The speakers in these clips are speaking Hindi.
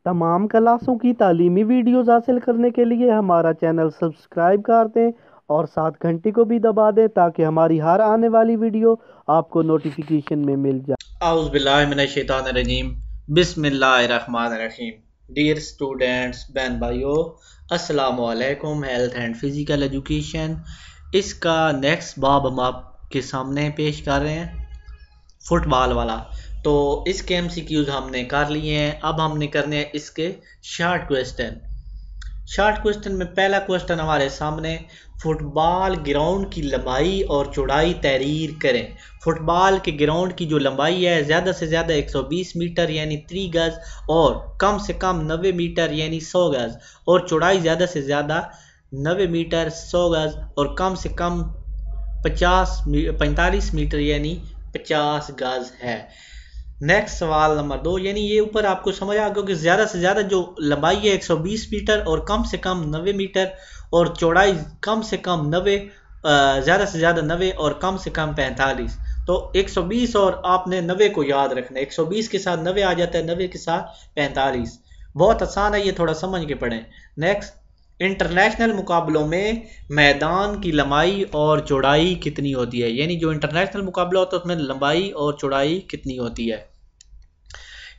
तमाम क्लासों की तालीमी वीडियोज़ हासिल करने के लिए हमारा चैनल सब्सक्राइब कर दें और साथ घंटी को भी दबा दें ताकि हमारी हर आने वाली वीडियो आपको नोटिफिकेशन में मिल जाए। औज़ुबिल्लाहिमिनश्शैतानिर्रजीम बिस्मिल्लाहिर्रहमानिर्रहीम। डियर स्टूडेंट्स, बहन भाइयों, अस्सलामु अलैकुम। हेल्थ एंड फिज़िकल एजुकेशन इसका नेक्स्ट बाब हम आपके सामने पेश कर रहे हैं, फुटबॉल वाला। तो इसके एमसीक्यूज हमने कर लिए हैं, अब हमने करने हैं इसके शॉर्ट क्वेश्चन। शॉर्ट क्वेश्चन में पहला क्वेश्चन हमारे सामने, फुटबॉल ग्राउंड की लंबाई और चौड़ाई तहरीर करें। फुटबॉल के ग्राउंड की जो लंबाई है ज़्यादा से ज़्यादा 120 मीटर यानी 3 गज और कम से कम 90 मीटर यानी 100 गज, और चौड़ाई ज़्यादा से ज़्यादा 90 मीटर 100 गज और कम से कम 45 मीटर यानी 50 गज है। नेक्स्ट सवाल नंबर 2, यानी ये ऊपर आपको समझ आ गया कि ज़्यादा से ज़्यादा जो लंबाई है 120 मीटर और कम से कम 90 मीटर और चौड़ाई कम से कम 90, ज़्यादा से ज़्यादा 90 और कम से कम 45। तो 120 और आपने 90 को याद रखना है, 120 के साथ 90 आ जाता है, 90 के साथ 45। बहुत आसान है, ये थोड़ा समझ के पढ़ें। नेक्स्ट, इंटरनेशनल मुकाबलों में मैदान की लंबाई और चौड़ाई कितनी होती है, यानी जो इंटरनेशनल मुकाबला होता है उसमें लंबाई और चौड़ाई कितनी होती है।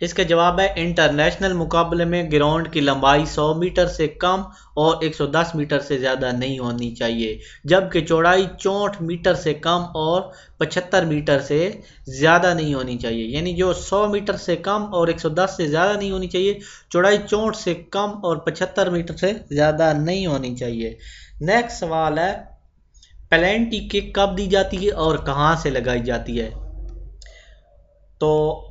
इसका जवाब है, इंटरनेशनल मुकाबले में ग्राउंड की लंबाई 100 मीटर से कम और 110 मीटर से ज़्यादा नहीं होनी चाहिए, जबकि चौड़ाई 64 मीटर से कम और 75 मीटर से ज़्यादा नहीं होनी चाहिए। यानी जो 100 मीटर से कम और 110 से ज़्यादा नहीं होनी चाहिए, चौड़ाई 64 से कम और 75 मीटर से ज़्यादा नहीं होनी चाहिए। नेक्स्ट सवाल है, पेनल्टी किक कब दी जाती है और कहाँ से लगाई जाती है। तो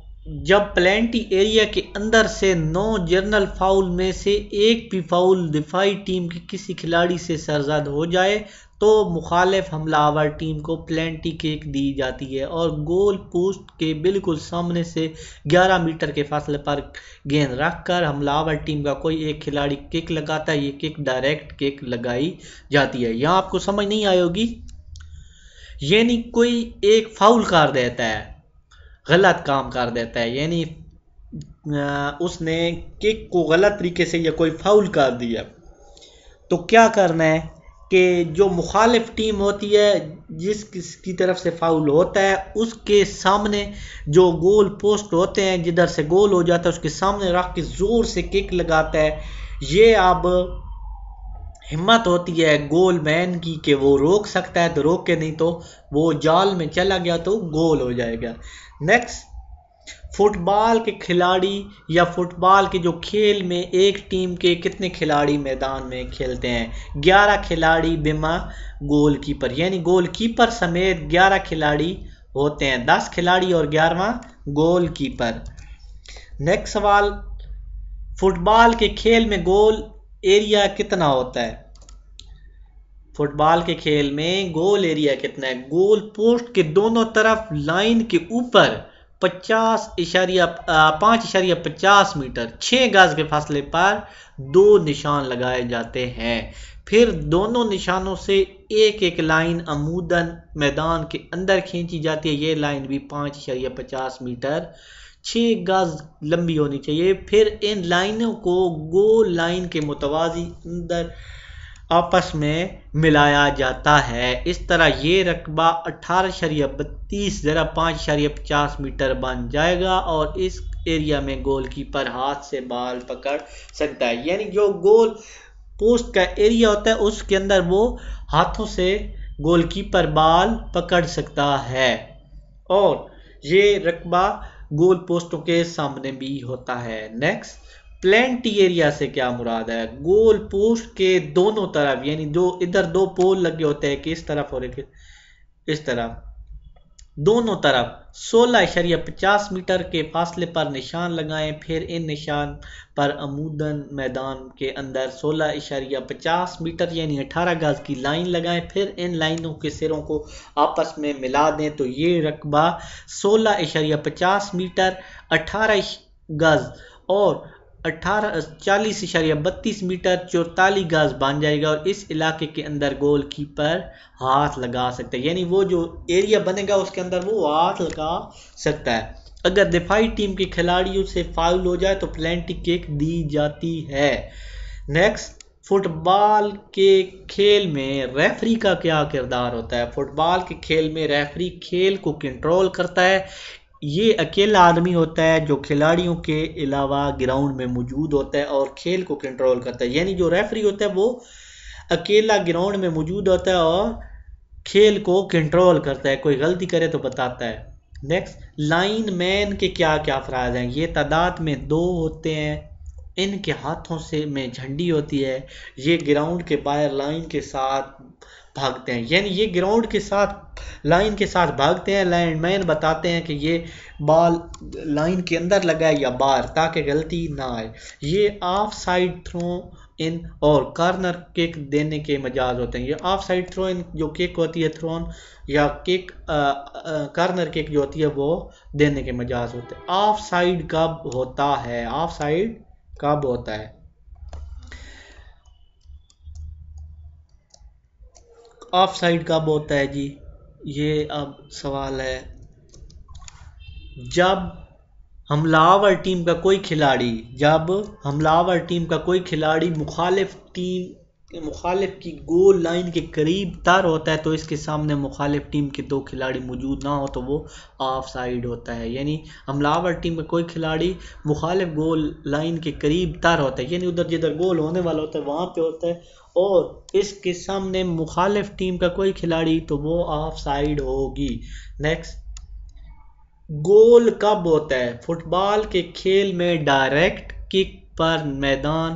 जब पेनल्टी एरिया के अंदर से 9 जर्नल फाउल में से एक भी फाउल दिफाई टीम के किसी खिलाड़ी से सरजद हो जाए तो मुखालिफ हमलावर टीम को पेनल्टी किक दी जाती है, और गोल पोस्ट के बिल्कुल सामने से 11 मीटर के फासले पर गेंद रखकर हमलावर टीम का कोई एक खिलाड़ी किक लगाता है। ये किक डायरेक्ट किक लगाई जाती है। यहाँ आपको समझ नहीं आई होगी, यानी कोई एक फाउल कर देता है, गलत काम कर देता है, यानी उसने किक को गलत तरीके से या कोई फाउल कर दिया, तो क्या करना है कि जो मुखालिफ टीम होती है जिसकी तरफ से फाउल होता है उसके सामने जो गोल पोस्ट होते हैं जिधर से गोल हो जाता है उसके सामने रख के जोर से किक लगाता है। ये अब हिम्मत होती है गोल मैन की कि वो रोक सकता है तो रोके, नहीं तो वो जाल में चला गया तो गोल हो जाएगा। नेक्स्ट, फुटबॉल के खिलाड़ी या फुटबॉल के जो खेल में एक टीम के कितने खिलाड़ी मैदान में खेलते हैं। 11 खिलाड़ी बिमा गोलकीपर, यानी गोलकीपर समेत 11 खिलाड़ी होते हैं, 10 खिलाड़ी और 11वां गोलकीपर। नेक्स्ट सवाल, फुटबॉल के खेल में गोल एरिया कितना होता है। फुटबॉल के खेल में गोल एरिया कितना है। गोल पोस्ट के दोनों तरफ लाइन के ऊपर 5.50 मीटर 6 गज के फासले पर 2 निशान लगाए जाते हैं। फिर दोनों निशानों से एक एक लाइन अमूदन मैदान के अंदर खींची जाती है। ये लाइन भी 5.50 मीटर 6 गज लंबी होनी चाहिए। फिर इन लाइनों को गोल लाइन के मुतवाज़ी अंदर आपस में मिलाया जाता है। इस तरह ये रकबा 18.32 जरा 5.50 मीटर बन जाएगा, और इस एरिया में गोलकीपर हाथ से बॉल पकड़ सकता है। यानी जो गोल पोस्ट का एरिया होता है उसके अंदर वो हाथों से गोलकीपर बॉल पकड़ सकता है, और ये रकबा गोल पोस्टों के सामने भी होता है। नेक्स्ट, पेनल्टी एरिया से क्या मुराद है। गोल पोस्ट के दोनों तरफ, यानी जो इधर 2 पोल लगे होते हैं कि इस तरफ और एक इस तरफ, दोनों तरफ 16.50 मीटर के फासले पर निशान लगाएं। फिर इन निशान पर अमूदन मैदान के अंदर 16.50 मीटर यानी 18 गज की लाइन लगाएं। फिर इन लाइनों के सिरों को आपस में मिला दें तो ये रकबा 16.50 मीटर 18 गज और 40.32 मीटर 44 गज बन जाएगा, और इस इलाके के अंदर गोलकीपर हाथ लगा सकता है, यानी वो जो एरिया बनेगा उसके अंदर वो हाथ लगा सकता है। अगर दिफाई टीम के खिलाड़ियों से फाउल हो जाए तो पेनल्टी किक दी जाती है। नेक्स्ट, फुटबॉल के खेल में रेफरी का क्या किरदार होता है? फुटबॉल के खेल में रेफरी खेल को कंट्रोल करता है। ये अकेला आदमी होता है जो खिलाड़ियों के अलावा ग्राउंड में मौजूद होता है और खेल को कंट्रोल करता है। यानी जो रेफरी होता है वो अकेला ग्राउंड में मौजूद होता है और खेल को कंट्रोल करता है, कोई गलती करे तो बताता है। नेक्स्ट, लाइन मैन के क्या क्या अफराज हैं? ये तादाद में 2 होते हैं, इनके हाथों से में झंडी होती है, ये ग्राउंड के बाहर लाइन के साथ भागते हैं। यानी ये ग्राउंड के साथ लाइन के साथ भागते हैं। लाइनमैन बताते हैं कि ये बॉल लाइन के अंदर लगा है या बाहर, ताकि गलती ना आए। ये ऑफ साइड थ्रो इन और कॉर्नर किक देने के मजाज होते हैं। ये ऑफ साइड थ्रो इन जो किक होती है, थ्रोन या किक कॉर्नर किक जो होती है वो देने के मजाज होते हैं। ऑफ साइड कब होता है? ऑफ साइड कब होता है? ऑफ साइड कब होता है जी? ये अब सवाल है, जब हमलावर टीम का कोई खिलाड़ी जब हमलावर टीम का कोई खिलाड़ी मुखालिफ की गोल लाइन के करीब तर होता है तो इसके सामने मुखालिफ टीम के 2 खिलाड़ी मौजूद ना हो तो वो ऑफ साइड होता है। यानी हमलावर टीम का कोई खिलाड़ी मुखालिफ गोल लाइन के करीब तर होता है, यानी उधर जिधर गोल होने वाला होता है वहां पे होता है, और इसके सामने मुखालिफ टीम का कोई खिलाड़ी तो वो ऑफ साइड होगी। नेक्स्ट, गोल कब होता है? फुटबॉल के खेल में डायरेक्ट किक पर मैदान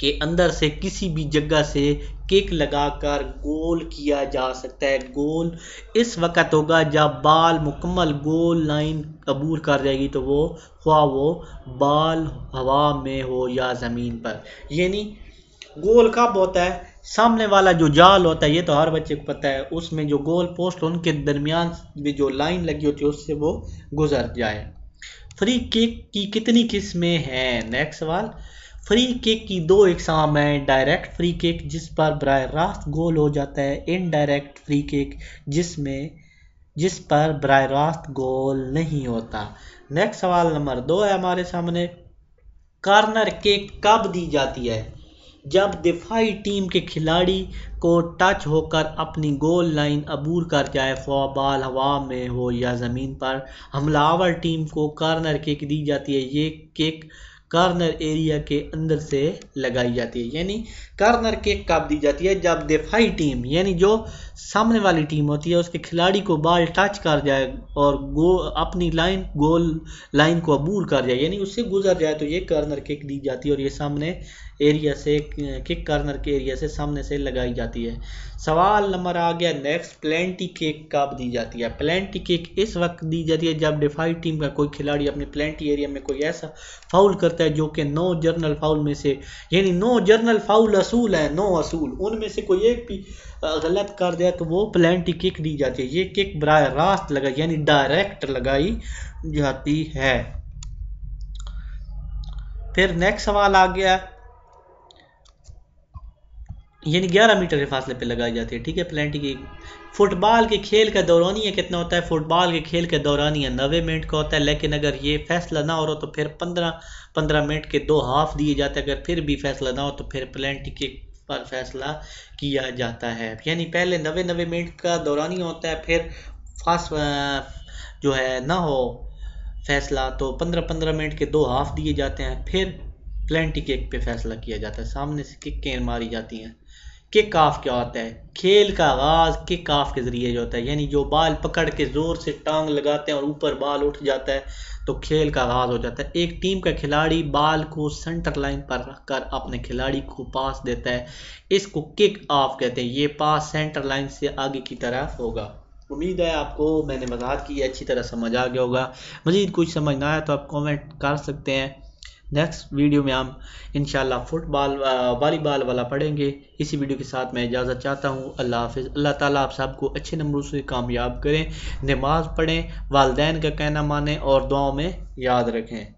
के अंदर से किसी भी जगह से किक लगाकर गोल किया जा सकता है। गोल इस वक्त होगा जब बॉल मुकम्मल गोल लाइन अबूर कर जाएगी, तो वो ख्वाह वो बॉल हवा में हो या ज़मीन पर। यानी गोल कब होता है? सामने वाला जो जाल होता है, ये तो हर बच्चे को पता है, उसमें जो गोल पोस्ट उनके दरमियान में जो लाइन लगी होती है उससे वो गुजर जाए। फ्री किक की कितनी किस्में हैं? नेक्स्ट सवाल, फ्री किक की 2 इकसाम हैं। डायरेक्ट फ्री किक जिस पर बराह रास्त गोल हो जाता है, इनडायरेक्ट फ्री किक जिस पर बराह रास्त गोल नहीं होता। नेक्स्ट सवाल नंबर 2 है हमारे सामने, कॉर्नर किक कब दी जाती है? जब दिफाई टीम के खिलाड़ी को टच होकर अपनी गोल लाइन अबूर कर जाए, ख्वाह बॉल हवा में हो या ज़मीन पर, हमलावर टीम को कॉर्नर किक दी जाती है। ये किक कॉर्नर एरिया के अंदर से लगाई जाती है। यानी कॉर्नर किक कब दी जाती है? जब दिफाई टीम यानी जो सामने वाली टीम होती है उसके खिलाड़ी को बॉल टच कर जाए और अपनी गोल लाइन को अबूर कर जाए, यानी उससे गुजर जाए, तो ये कॉर्नर किक दी जाती है और ये सामने एरिया से किक कॉर्नर के एरिया से सामने से लगाई जाती है। सवाल नंबर आ गया नेक्स्ट, पेनल्टी किक कब दी जाती है? पेनल्टी किक इस वक्त दी जाती है जब डिफाई टीम का कोई खिलाड़ी अपने पेनल्टी एरिया में कोई ऐसा फाउल करता है जो कि 9 जर्नल फाउल में से, यानी 9 जर्नल फाउल असूल है, 9 असूल, उनमें से कोई एक भी गलत कर दिया तो वो पेनल्टी किक दी जाती है। ये किक बराह रास्त लगाई यानी डायरेक्ट लगाई जाती है। फिर नेक्स्ट सवाल आ गया, यानी 11 मीटर के फासले पे लगाई जाती है, ठीक है, पेनल्टी की। फुटबॉल के खेल का दौरानिया कितना होता है? फुटबॉल के खेल का दौरानिया 90 मिनट का होता है, लेकिन अगर ये फैसला ना हो रहा तो फिर 15 मिनट के 2 हाफ दिए जाते हैं। अगर फिर भी फैसला ना हो तो फिर पेनल्टी किक पर फैसला किया जाता है। यानी पहले 90 मिनट का दौरानिया होता है, फिर फास्ट जो है ना हो फैसला तो 15 मिनट के 2 हाफ दिए जाते हैं, फिर पेनल्टी किक पे फैसला किया जाता है, सामने से किक मारी जाती हैं। किक ऑफ क्या होता है? खेल का आगाज किक ऑफ के जरिए जो होता है, यानी जो बॉल पकड़ के जोर से टांग लगाते हैं और ऊपर बॉल उठ जाता है तो खेल का आगाज हो जाता है। एक टीम का खिलाड़ी बॉल को सेंटर लाइन पर रखकर अपने खिलाड़ी को पास देता है, इसको किक ऑफ कहते हैं। ये पास सेंटर लाइन से आगे की तरफ होगा। उम्मीद है आपको मैंने वजाहत की अच्छी तरह समझ आ गया होगा। मज़ीद कुछ समझ ना आया तो आप कमेंट कर सकते हैं। नेक्स्ट वीडियो में हम इंशाल्लाह फुटबॉल वॉलीबॉल वाला पढ़ेंगे। इसी वीडियो के साथ मैं इजाज़त चाहता हूँ। अल्लाह हाफिज़। अल्लाह ताला आप सबको अच्छे नंबरों से कामयाब करें। नमाज पढ़ें, वालिदैन का कहना मानें और दुआओं में याद रखें।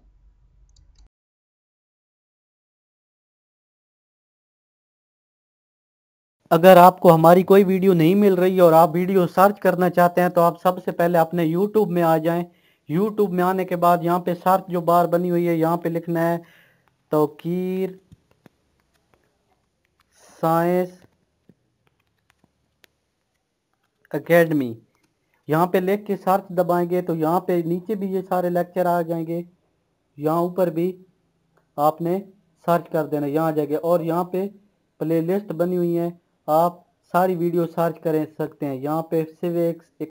अगर आपको हमारी कोई वीडियो नहीं मिल रही और आप वीडियो सर्च करना चाहते हैं तो आप सबसे पहले अपने YouTube में आ जाएं। यूट्यूब में आने के बाद यहाँ पे सर्च जो बार बनी हुई है यहाँ पे लिखना है तौकीर साइंस एकेडमी। यहाँ पे लिख के सर्च दबाएंगे तो यहाँ पे नीचे भी ये सारे लेक्चर आ जाएंगे, यहाँ ऊपर भी आपने सर्च कर देना, यहाँ आ जाएगा। और यहाँ पे प्लेलिस्ट बनी हुई है, आप सारी वीडियो सर्च कर सकते हैं। यहाँ पे सिविक्स